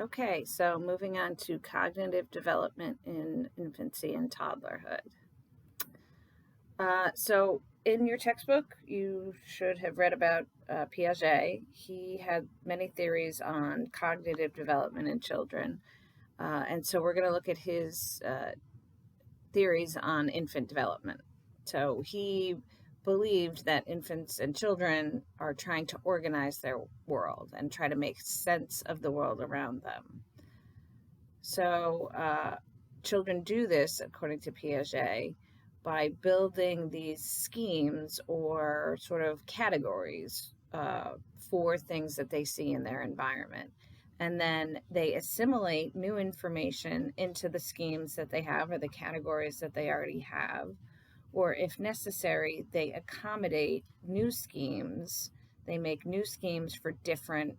Okay, so moving on to cognitive development in infancy and toddlerhood. So in your textbook, you should have read about Piaget. He had many theories on cognitive development in children. And so we're going to look at his theories on infant development. So he believed that infants and children are trying to organize their world and try to make sense of the world around them. So children do this, according to Piaget, by building these schemes or sort of categories for things that they see in their environment. And then they assimilate new information into the schemes that they have or the categories that they already have. Or if necessary, they accommodate new schemes. They make new schemes for different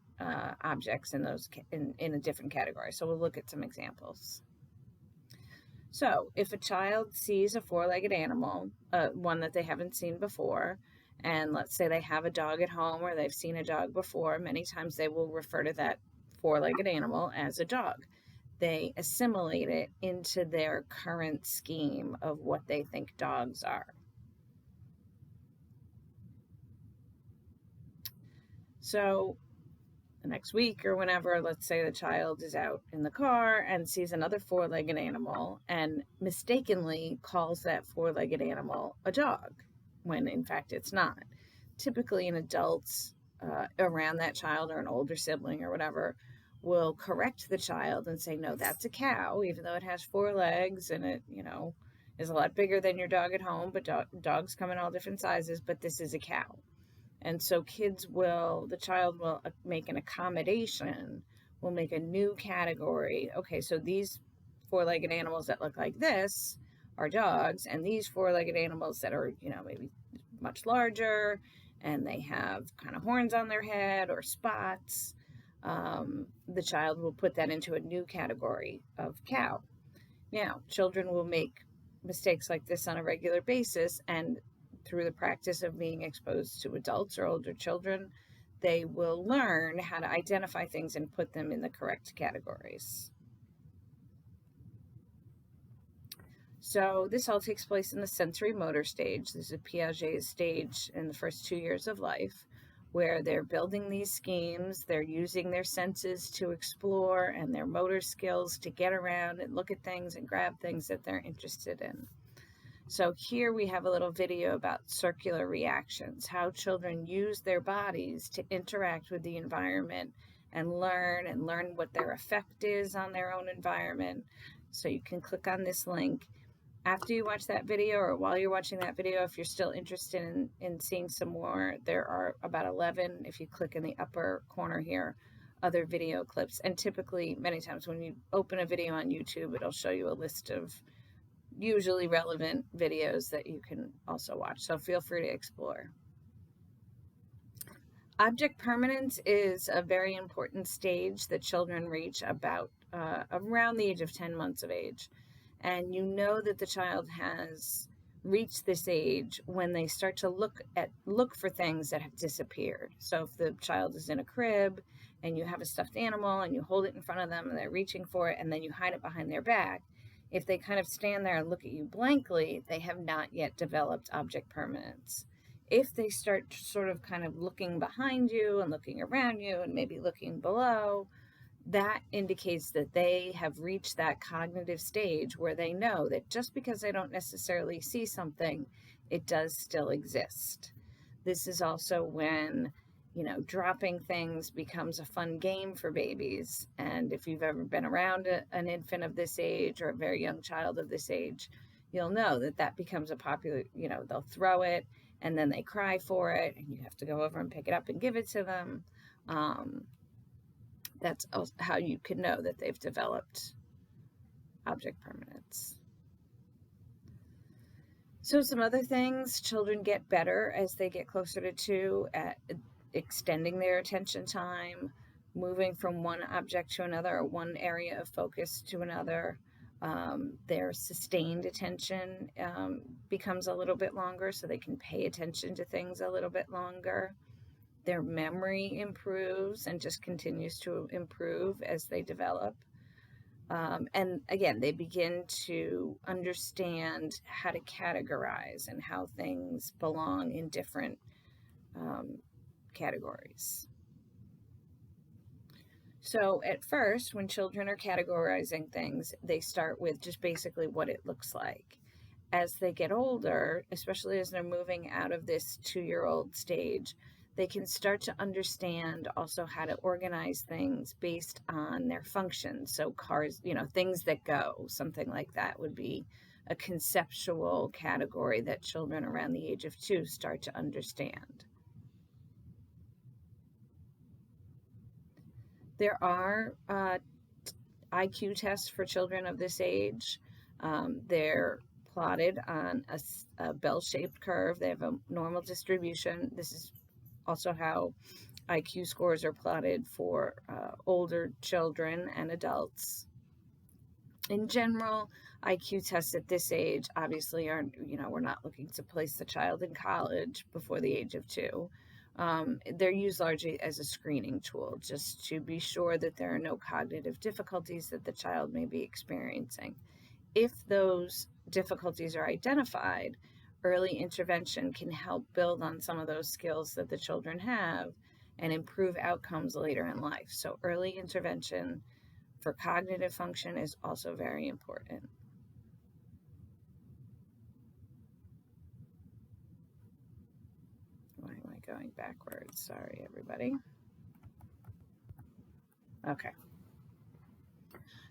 objects in those in a different category. So we'll look at some examples. So if a child sees a four-legged animal, one that they haven't seen before, and let's say they have a dog at home or they've seen a dog before, many times they will refer to that four-legged animal as a dog. They assimilate it into their current scheme of what they think dogs are. So the next week or whenever, let's say the child is out in the car and sees another four-legged animal and mistakenly calls that four-legged animal a dog, when in fact it's not. Typically, an adult around that child or an older sibling or whatever will correct the child and say, no, that's a cow, even though it has four legs and it, is a lot bigger than your dog at home, but dogs come in all different sizes, but this is a cow. And so the child will make an accommodation, will make a new category. Okay, so these four-legged animals that look like this are dogs, and these four-legged animals that are, maybe much larger and they have kind of horns on their head or spots, the child will put that into a new category of cow. Now, children will make mistakes like this on a regular basis, and through the practice of being exposed to adults or older children, they will learn how to identify things and put them in the correct categories. So this all takes place in the sensory motor stage. This is Piaget's stage in the first 2 years of life, where they're building these schemes, they're using their senses to explore and their motor skills to get around and look at things and grab things that they're interested in. So here we have a little video about circular reactions, how children use their bodies to interact with the environment and learn what their effect is on their own environment. So you can click on this link. After you watch that video, or while you're watching that video, if you're still interested in seeing some more, there are about 11, if you click in the upper corner here, other video clips. And typically, many times when you open a video on YouTube, it'll show you a list of usually relevant videos that you can also watch. So feel free to explore. Object permanence is a very important stage that children reach about around the age of 10 months of age. And you know that the child has reached this age when they start to look for things that have disappeared. So if the child is in a crib and you have a stuffed animal and you hold it in front of them and they're reaching for it and then you hide it behind their back, if they kind of stand there and look at you blankly, they have not yet developed object permanence. If they start sort of kind of looking behind you and looking around you and maybe looking below, that indicates that they have reached that cognitive stage where they know that just because they don't necessarily see something, it does still exist. This is also when, dropping things becomes a fun game for babies. And if you've ever been around an infant of this age or a very young child of this age, you'll know that becomes a popular, they'll throw it and then they cry for it and you have to go over and pick it up and give it to them. That's how you can know that they've developed object permanence. So some other things, children get better as they get closer to 2 at extending their attention time, moving from one object to another or one area of focus to another. Their sustained attention becomes a little bit longer, so they can pay attention to things a little bit longer. Their memory improves and just continues to improve as they develop. And again, they begin to understand how to categorize and how things belong in different categories. So at first, when children are categorizing things, they start with just basically what it looks like. As they get older, especially as they're moving out of this 2-year-old stage, they can start to understand also how to organize things based on their function. So cars, things that go, something like that would be a conceptual category that children around the age of 2 start to understand. There are IQ tests for children of this age. They're plotted on a bell-shaped curve. They have a normal distribution. This is also how IQ scores are plotted for older children and adults. In general, IQ tests at this age obviously aren't, we're not looking to place the child in college before the age of 2. They're used largely as a screening tool, just to be sure that there are no cognitive difficulties that the child may be experiencing. If those difficulties are identified, early intervention can help build on some of those skills that the children have and improve outcomes later in life. So early intervention for cognitive function is also very important. Why am I going backwards? Sorry, everybody. Okay.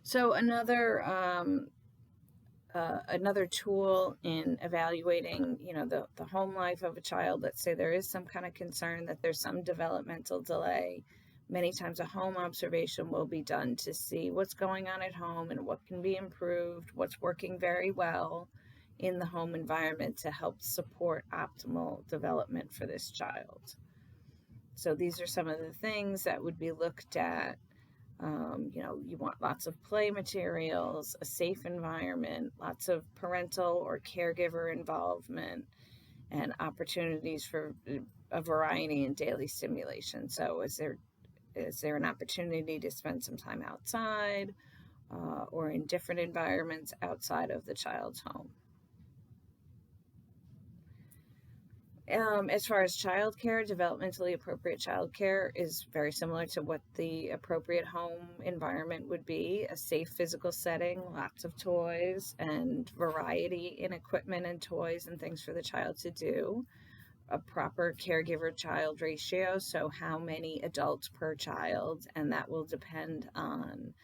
So another tool in evaluating, the home life of a child, let's say there is some kind of concern that there's some developmental delay. Many times a home observation will be done to see what's going on at home and what can be improved, what's working very well in the home environment to help support optimal development for this child. So these are some of the things that would be looked at. You want lots of play materials, a safe environment, lots of parental or caregiver involvement, and opportunities for a variety in daily stimulation. So is there an opportunity to spend some time outside or in different environments outside of the child's home? As far as childcare, developmentally appropriate childcare is very similar to what the appropriate home environment would be. A safe physical setting, lots of toys, and variety in equipment and toys and things for the child to do. A proper caregiver-child ratio, so how many adults per child, and that will depend on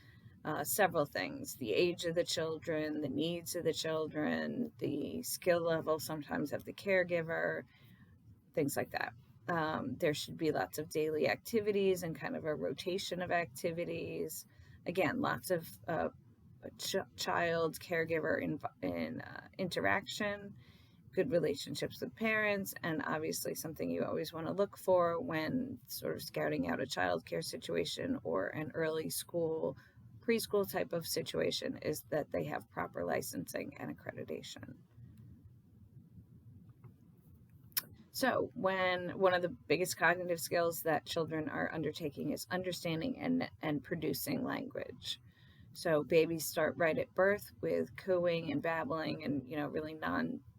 several things: the age of the children, the needs of the children, the skill level sometimes of the caregiver, things like that. There should be lots of daily activities and kind of a rotation of activities. Again, lots of child caregiver interaction, good relationships with parents, and obviously something you always want to look for when sort of scouting out a child care situation or an early school, preschool type of situation is that they have proper licensing and accreditation. So when one of the biggest cognitive skills that children are undertaking is understanding and producing language. So babies start right at birth with cooing and babbling and, really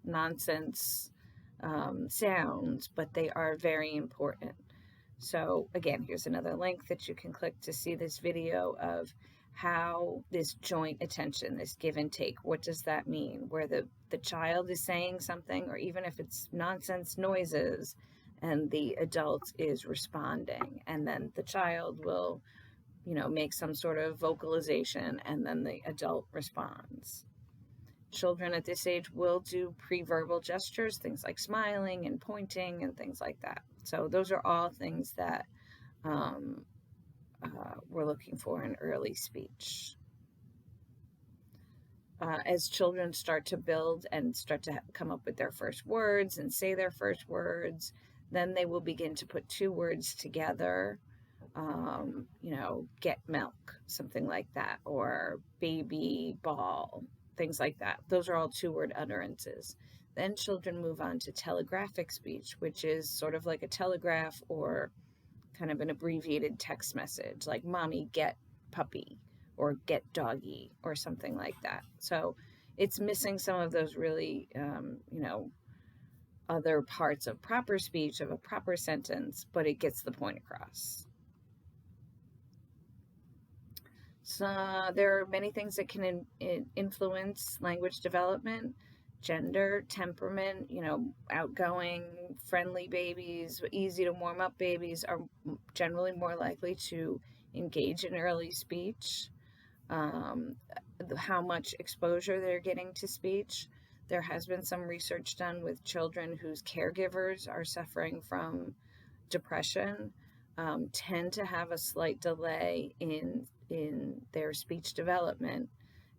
nonsense sounds, but they are very important. So again, here's another link that you can click to see this video of how this joint attention, this give and take, what does that mean? Where the child is saying something, or even if it's nonsense noises, and the adult is responding, and then the child will, make some sort of vocalization, and then the adult responds. Children at this age will do pre-verbal gestures, things like smiling and pointing and things like that. So those are all things that we're looking for in early speech. As children start to build and start to come up with their first words and say their first words, then they will begin to put 2 words together. Get milk, something like that, or baby ball, things like that. Those are all 2-word utterances. Then children move on to telegraphic speech, which is sort of like a telegraph or kind of an abbreviated text message, like mommy get puppy or get doggy or something like that. So it's missing some of those really, other parts of proper speech, of a proper sentence, but it gets the point across. So there are many things that can influence language development: gender, temperament. Outgoing, friendly babies, easy to warm up babies are generally more likely to engage in early speech. Um, how much exposure they're getting to speech. There has been some research done with children whose caregivers are suffering from depression, tend to have a slight delay in their speech development.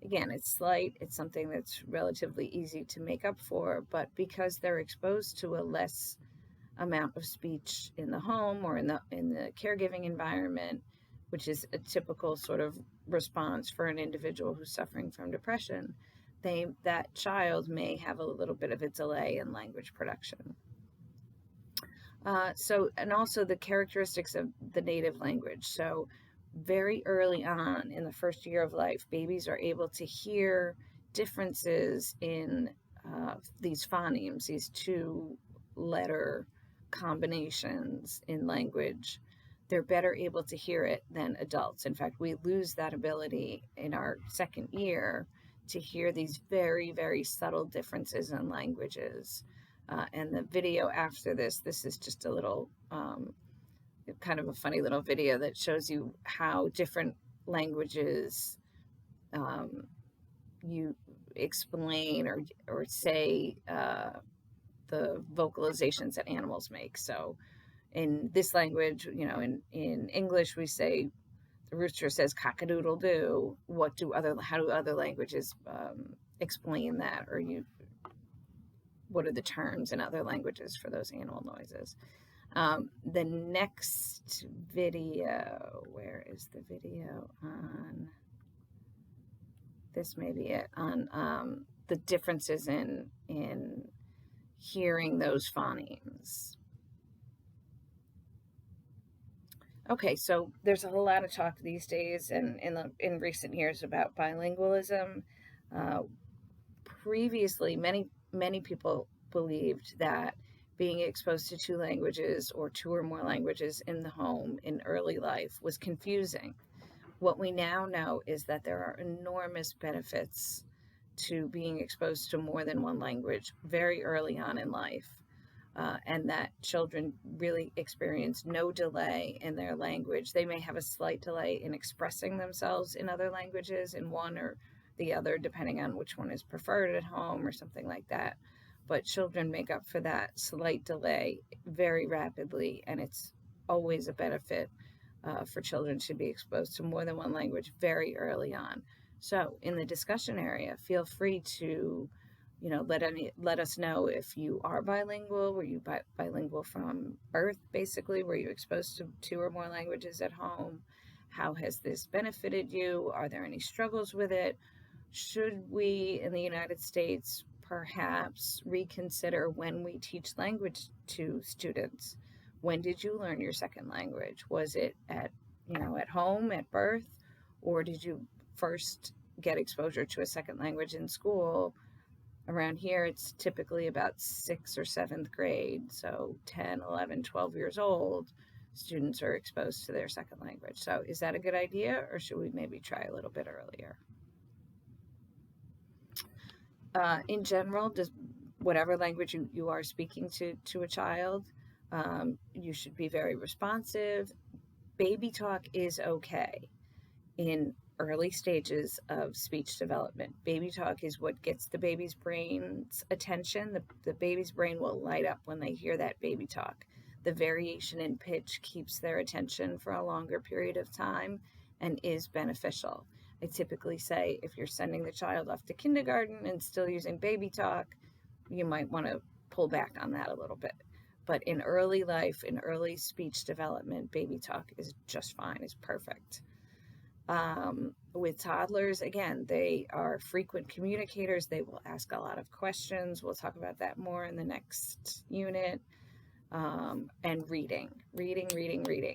Again, it's slight, it's something that's relatively easy to make up for, but because they're exposed to a less amount of speech in the home or in the caregiving environment, which is a typical sort of response for an individual who's suffering from depression, that child may have a little bit of a delay in language production. And also the characteristics of the native language. So very early on in the first year of life, babies are able to hear differences in these phonemes, these two-letter combinations in language. They're better able to hear it than adults. In fact, we lose that ability in our second year to hear these very, very subtle differences in languages. And the video after this is just a little kind of a funny little video that shows you how different languages you explain or say the vocalizations that animals make. So in this language, in English, we say the rooster says cock-a-doodle-doo. How do other languages explain that? Or what are the terms in other languages for those animal noises? The next video, where is the video on? This may be it, on the differences in hearing those phonemes. Okay, so there's a lot of talk these days and in recent years about bilingualism. Previously, many people believed that being exposed to two languages or two or more languages in the home in early life was confusing. What we now know is that there are enormous benefits to being exposed to more than one language very early on in life, and that children really experience no delay in their language. They may have a slight delay in expressing themselves in other languages, in one or the other, depending on which one is preferred at home or something like that. But children make up for that slight delay very rapidly, and it's always a benefit for children to be exposed to more than one language very early on. So in the discussion area, feel free to, let us know if you are bilingual. Were you bilingual from birth, basically? Were you exposed to two or more languages at home? How has this benefited you? Are there any struggles with it? Should we in the United States perhaps reconsider when we teach language to students? When did you learn your second language? Was it at home at birth, or did you first get exposure to a second language in school? Around here, it's typically about 6th or 7th grade. So 10, 11, 12 years old, students are exposed to their second language. So is that a good idea, or should we maybe try a little bit earlier? In general, just whatever language you are speaking to a child, you should be very responsive. Baby talk is okay in early stages of speech development. Baby talk is what gets the baby's brain's attention. The baby's brain will light up when they hear that baby talk. The variation in pitch keeps their attention for a longer period of time and is beneficial. I typically say if you're sending the child off to kindergarten and still using baby talk, you might want to pull back on that a little bit. But in early life, in early speech development, baby talk is just fine, is perfect. With toddlers, again, they are frequent communicators. They will ask a lot of questions. We'll talk about that more in the next unit. And reading.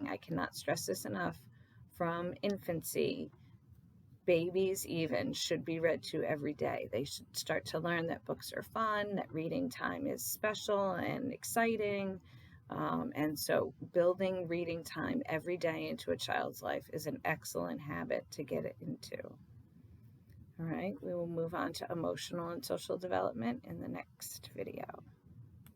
I cannot stress this enough. From infancy, babies even should be read to every day. They should start to learn that books are fun, that reading time is special and exciting. And so building reading time every day into a child's life is an excellent habit to get it into. All right, we will move on to emotional and social development in the next video.